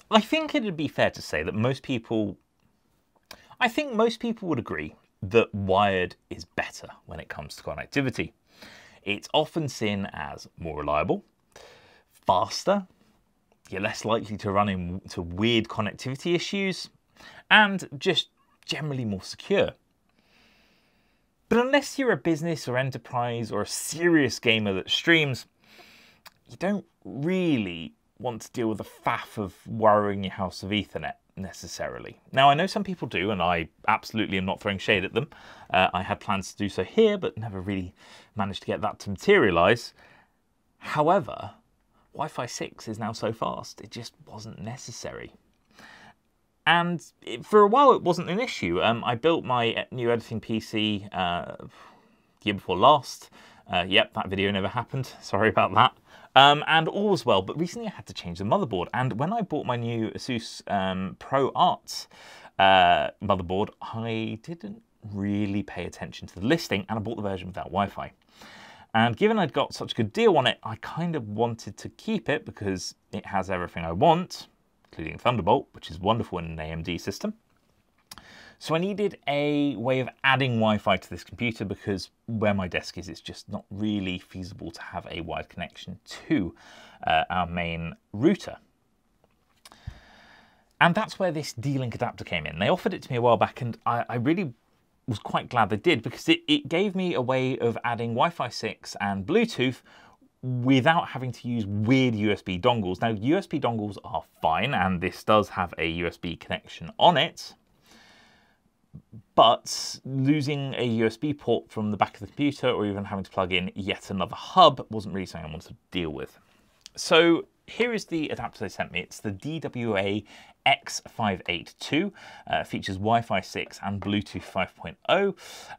I think it'd be fair to say that most people would agree that wired is better when it comes to connectivity. It's often seen as more reliable, faster, you're less likely to run into weird connectivity issues, and just generally more secure. But unless you're a business or enterprise or a serious gamer that streams, you don't really want to deal with the faff of wiring your house with Ethernet necessarily. Now, I know some people do, and I absolutely am not throwing shade at them. I had plans to do so here, but never really managed to get that to materialize. However, Wi-Fi 6 is now so fast, it just wasn't necessary. And for a while, it wasn't an issue. I built my new editing PC year before last. Yep, that video never happened. Sorry about that. And all was well, but recently I had to change the motherboard. And when I bought my new Asus ProArts motherboard, I didn't really pay attention to the listing, and I bought the version without Wi-Fi. And given I'd got such a good deal on it, I kind of wanted to keep it because it has everything I want, including Thunderbolt, which is wonderful in an AMD system. So I needed a way of adding Wi-Fi to this computer because where my desk is, it's just not really feasible to have a wired connection to our main router. And that's where this D-Link adapter came in. They offered it to me a while back, and I really was quite glad they did because it gave me a way of adding Wi-Fi 6 and Bluetooth without having to use weird USB dongles. Now, USB dongles are fine, and this does have a USB connection on it, but losing a USB port from the back of the computer or even having to plug in yet another hub wasn't really something I wanted to deal with. So here is the adapter they sent me. It's the DWA X582, features Wi-Fi 6 and Bluetooth 5.0,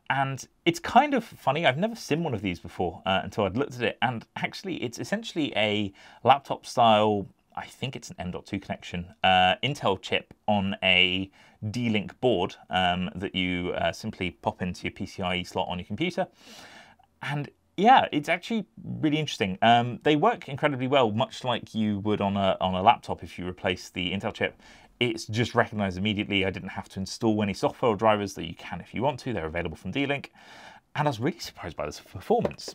and it's kind of funny. I've never seen one of these before until I'd looked at it, and actually it's essentially a laptop style, I think it's an M.2 connection, Intel chip on a D-Link board that you simply pop into your PCIe slot on your computer. And yeah, it's actually really interesting. They work incredibly well, much like you would on a laptop if you replace the Intel chip. It's just recognized immediately. I didn't have to install any software or drivers that you can if you want to. They're available from D-Link. And I was really surprised by this performance.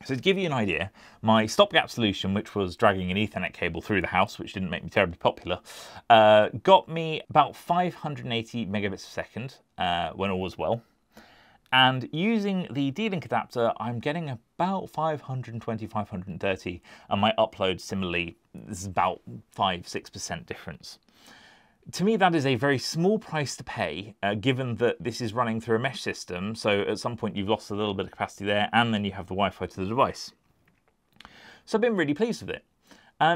So to give you an idea, my stopgap solution, which was dragging an Ethernet cable through the house, which didn't make me terribly popular, got me about 580 megabits per second when all was well. And using the D-Link adapter, I'm getting about 520, 530, and my upload similarly, this is about 5–6% difference. To me, that is a very small price to pay, given that this is running through a mesh system, so at some point you've lost a little bit of capacity there, and then you have the Wi-Fi to the device. So I've been really pleased with it.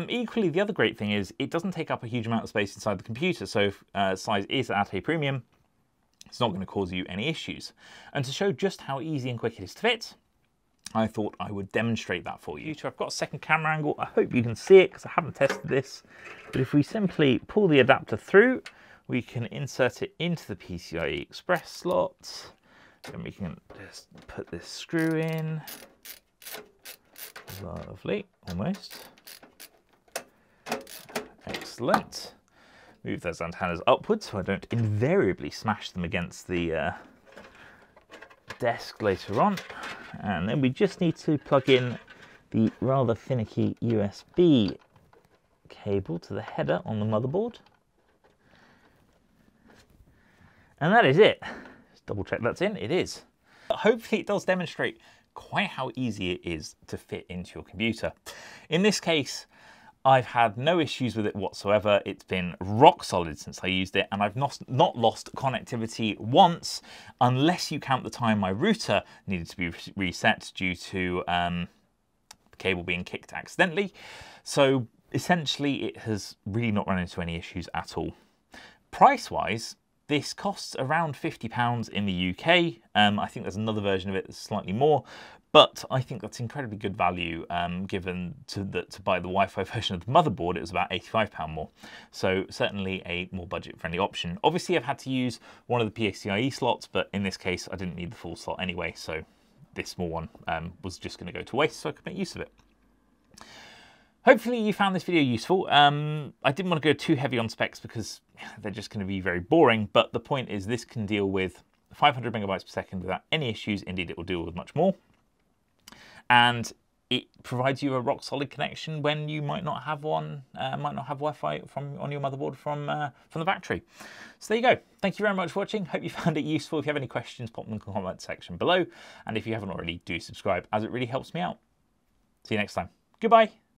Equally, the other great thing is it doesn't take up a huge amount of space inside the computer, so if size is at a premium, it's not going to cause you any issues. And to show just how easy and quick it is to fit, I thought I would demonstrate that for you. I've got a second camera angle. I hope you can see it because I haven't tested this. But if we simply pull the adapter through, we can insert it into the PCIe Express slot. Then we can just put this screw in. Lovely, almost. Excellent. Move those antennas upwards so I don't invariably smash them against the desk later on. And then we just need to plug in the rather finicky USB cable to the header on the motherboard. And that is it. Just double check that's in. It is. Hopefully it does demonstrate quite how easy it is to fit into your computer. In this case, I've had no issues with it whatsoever. It's been rock solid since I used it, and I've not lost connectivity once, unless you count the time my router needed to be reset due to the cable being kicked accidentally. So essentially, it has really not run into any issues at all. Price-wise, this costs around £50 in the UK. I think there's another version of it that's slightly more, but I think that's incredibly good value given to buy the Wi-Fi version of the motherboard, it was about £85 more. So certainly a more budget-friendly option. Obviously, I've had to use one of the PCIe slots, but in this case, I didn't need the full slot anyway, so this small one was just going to go to waste, so I could make use of it. Hopefully you found this video useful. I didn't want to go too heavy on specs because they're just going to be very boring, but the point is this can deal with 500 megabytes per second without any issues. Indeed, it will deal with much more. And it provides you a rock solid connection when you might not have one, might not have Wi-Fi on your motherboard from the factory. So there you go. Thank you very much for watching. Hope you found it useful. If you have any questions, pop them in the comment section below. And if you haven't already, do subscribe, as it really helps me out. See you next time. Goodbye.